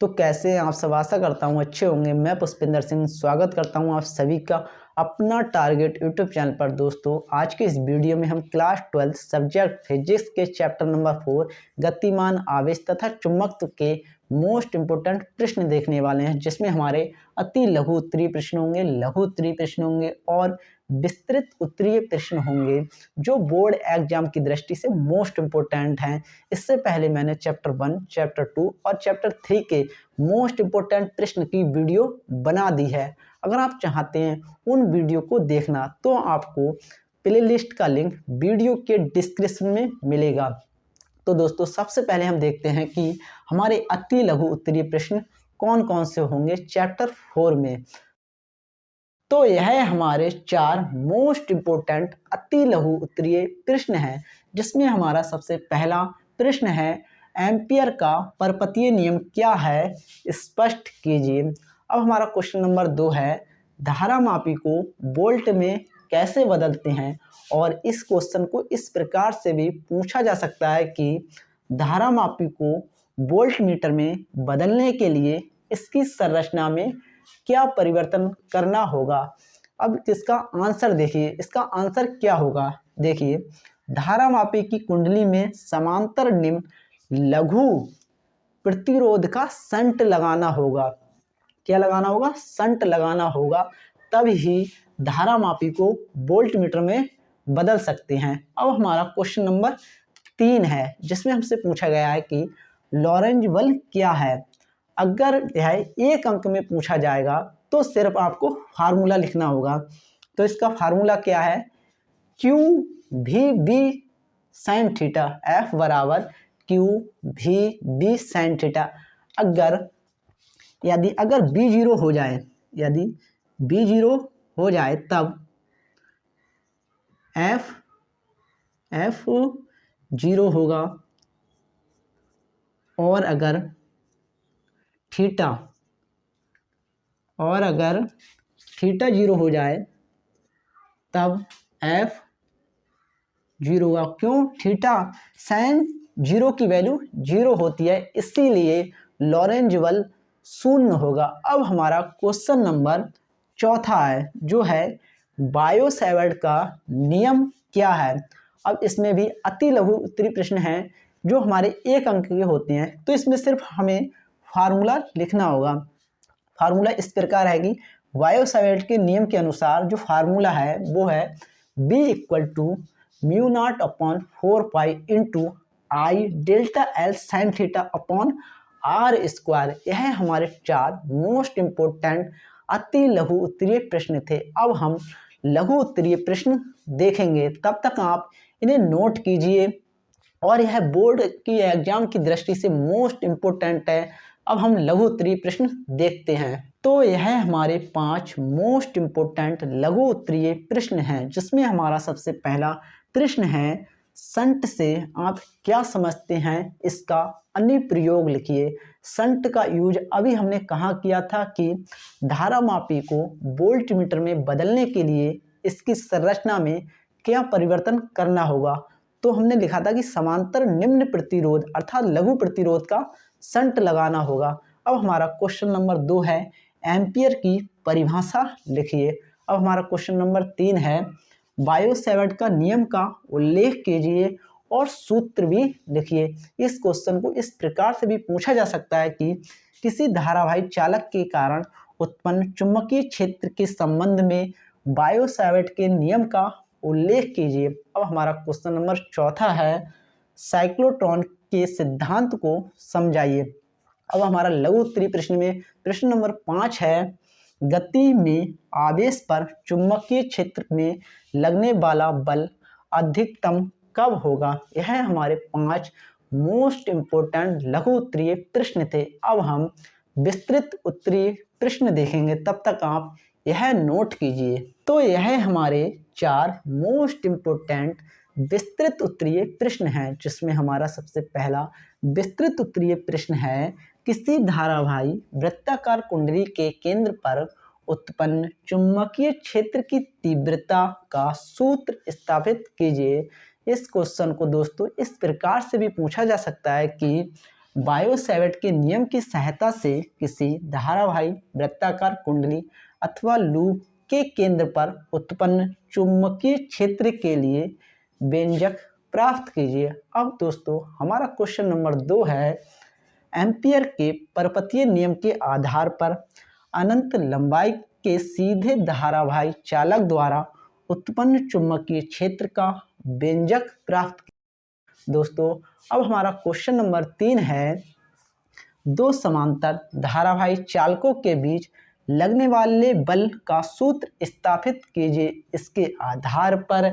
तो कैसे हैं आप सब। आशा करता हूँ अच्छे होंगे। मैं पुष्पिंदर सिंह स्वागत करता हूँ आप सभी का अपना टारगेट यूट्यूब चैनल पर। दोस्तों आज के इस वीडियो में हम क्लास 12 सब्जेक्ट फिजिक्स के चैप्टर नंबर 4 गतिमान आवेश तथा चुंबकत्व के मोस्ट इंपोर्टेंट प्रश्न देखने वाले हैं, जिसमें हमारे अति लघु उत्तरीय प्रश्न होंगे, लघु उत्तरीय प्रश्न होंगे और विस्तृत उत्तरीय प्रश्न होंगे, जो बोर्ड एग्जाम की दृष्टि से मोस्ट इंपोर्टेंट हैं। इससे पहले मैंने चैप्टर 1, चैप्टर 2 और चैप्टर 3 के मोस्ट इंपोर्टेंट प्रश्न की वीडियो बना दी है। अगर आप चाहते हैं उन वीडियो को देखना तो आपको प्लेलिस्ट का लिंक वीडियो के डिस्क्रिप्शन में मिलेगा। तो दोस्तों सबसे पहले हम देखते हैं कि हमारे अति लघु उत्तरीय प्रश्न कौन कौन से होंगे चैप्टर 4 में। तो यह हमारे 4 मोस्ट इंपोर्टेंट अति लघु उत्तरीय प्रश्न हैं, जिसमें हमारा सबसे पहला प्रश्न है, एम्पियर का परपतीय नियम क्या है, स्पष्ट कीजिए। अब हमारा क्वेश्चन नंबर 2 है, धारामापी को वोल्ट में कैसे बदलते हैं। और इस क्वेश्चन को इस प्रकार से भी पूछा जा सकता है कि धारामापी को वोल्ट मीटर में बदलने के लिए इसकी संरचना में क्या परिवर्तन करना होगा। अब इसका आंसर देखिए, इसका आंसर क्या होगा। देखिए, धारामापी की कुंडली में समांतर निम्न लघु प्रतिरोध का शंट लगाना होगा। क्या लगाना होगा? शंट लगाना होगा, तब ही धारामापी को वोल्ट मीटर में बदल सकते हैं। अब हमारा क्वेश्चन नंबर 3 है, जिसमें हमसे पूछा गया है कि लॉरेंज बल क्या है। अगर यह एक अंक में पूछा जाएगा तो सिर्फ आपको फार्मूला लिखना होगा। तो इसका फार्मूला क्या है? क्यू भी बी साइन थीटा, एफ बराबर क्यू भी बी साइन थीटा। अगर बी जीरो हो जाए, यदि बी जीरो हो जाए तब एफ जीरो होगा, और अगर थीटा जीरो हो जाए तब एफ जीरो होगा। क्यों? थीटा साइन जीरो की वैल्यू जीरो होती है, इसीलिए लॉरेंज बल शून्य होगा। अब हमारा क्वेश्चन नंबर 4 है, जो है बायो सेवर्ट का नियम क्या है। अब इसमें भी अति लघु उत्तरीय प्रश्न हैं, जो हमारे एक अंक के होते हैं। तो इसमें सिर्फ हमें फार्मूला लिखना होगा। फार्मूला इस प्रकार है कि बायो सेवर्ट के नियम के अनुसार जो फार्मूला है वो है B equal to mu naught upon 4 pi into I delta L sine theta upon R square. यह हमारे 4 मोस्ट इंपोर्टेंट अति लघु उत्तरीय प्रश्न थे। अब हम लघु उत्तरीय प्रश्न देखेंगे, तब तक आप इन्हें नोट कीजिए, और यह बोर्ड की एग्जाम की दृष्टि से मोस्ट इंपोर्टेंट है। अब हम लघु उत्तरीय प्रश्न देखते हैं। तो यह हमारे 5 मोस्ट इंपोर्टेंट लघु उत्तरीय प्रश्न हैं, जिसमें हमारा सबसे पहला प्रश्न है, शंट से आप क्या समझते हैं, इसका अनुप्रयोग लिखिए। शंट का यूज अभी हमने कहाँ किया था कि धारामापी को वोल्ट मीटर में बदलने के लिए इसकी संरचना में क्या परिवर्तन करना होगा। तो हमने लिखा था कि समांतर निम्न प्रतिरोध अर्थात लघु प्रतिरोध का शंट लगाना होगा। अब हमारा क्वेश्चन नंबर 2 है, एम्पियर की परिभाषा लिखिए। अब हमारा क्वेश्चन नंबर 3 है, बायो सेवर्ट का नियम का उल्लेख कीजिए और सूत्र भी लिखिए। इस क्वेश्चन को इस प्रकार से भी पूछा जा सकता है कि किसी धारावाही चालक के कारण उत्पन्न चुंबकीय क्षेत्र के संबंध में बायो सेवर्ट के नियम का उल्लेख कीजिए। अब हमारा क्वेश्चन नंबर 4 है, साइक्लोट्रॉन के सिद्धांत को समझाइए। अब हमारा लघु उत्तरीय प्रश्न में प्रश्न नंबर 5 है, गति में आवेश पर चुंबकीय क्षेत्र में लगने वाला बल अधिकतम कब होगा। यह हमारे 5 मोस्ट इंपोर्टेंट लघु उत्तरीय प्रश्न थे। अब हम विस्तृत उत्तरीय प्रश्न देखेंगे, तब तक आप यह नोट कीजिए। तो यह हमारे 4 मोस्ट इंपोर्टेंट विस्तृत उत्तरीय प्रश्न हैं, जिसमें हमारा सबसे पहला विस्तृत उत्तरीय प्रश्न है, किसी धारावाही वृत्ताकार कुंडली के केंद्र पर उत्पन्न चुंबकीय क्षेत्र की तीव्रता का सूत्र स्थापित कीजिए। इस क्वेश्चन को दोस्तों इस प्रकार से भी पूछा जा सकता है कि बायो सैवर्ट के नियम की सहायता से किसी धारावाही वृत्ताकार कुंडली अथवा लूप के केंद्र पर उत्पन्न चुंबकीय क्षेत्र के लिए व्यंजक प्राप्त कीजिए। अब दोस्तों हमारा क्वेश्चन नंबर 2 है, एम्पियर के पर्पतीय नियम के आधार पर अनंत लंबाई के सीधे धारावाही चालक द्वारा उत्पन्न चुंबकीय क्षेत्र का व्यंजक प्राप्त। दोस्तों अब हमारा क्वेश्चन नंबर 3 है, दो समांतर धारावाही चालकों के बीच लगने वाले बल का सूत्र स्थापित कीजिए। इसके आधार पर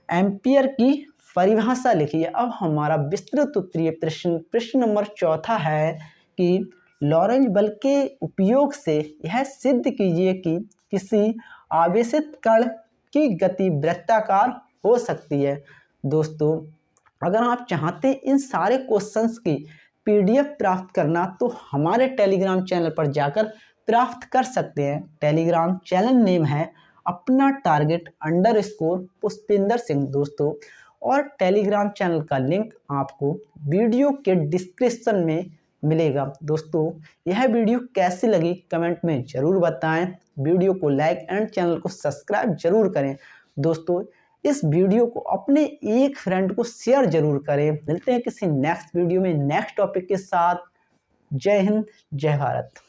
एम्पियर की परिभाषा लिखिए। अब हमारा विस्तृत उत्तरीय प्रश्न नंबर 4 है कि लॉरेंज बल के उपयोग से यह सिद्ध कीजिए कि किसी आवेशित कण की गति वृत्ताकार हो सकती है। दोस्तों अगर आप चाहते हैं इन सारे क्वेश्चंस की पीडीएफ प्राप्त करना तो हमारे टेलीग्राम चैनल पर जाकर प्राप्त कर सकते हैं। टेलीग्राम चैनल नेम है अपना टारगेट _ पुष्पिंदर सिंह दोस्तों, और टेलीग्राम चैनल का लिंक आपको वीडियो के डिस्क्रिप्शन में मिलेगा। दोस्तों यह वीडियो कैसी लगी कमेंट में ज़रूर बताएं, वीडियो को लाइक एंड चैनल को सब्सक्राइब जरूर करें। दोस्तों इस वीडियो को अपने एक फ्रेंड को शेयर जरूर करें। मिलते हैं किसी नेक्स्ट वीडियो में नेक्स्ट टॉपिक के साथ। जय हिंद, जय भारत।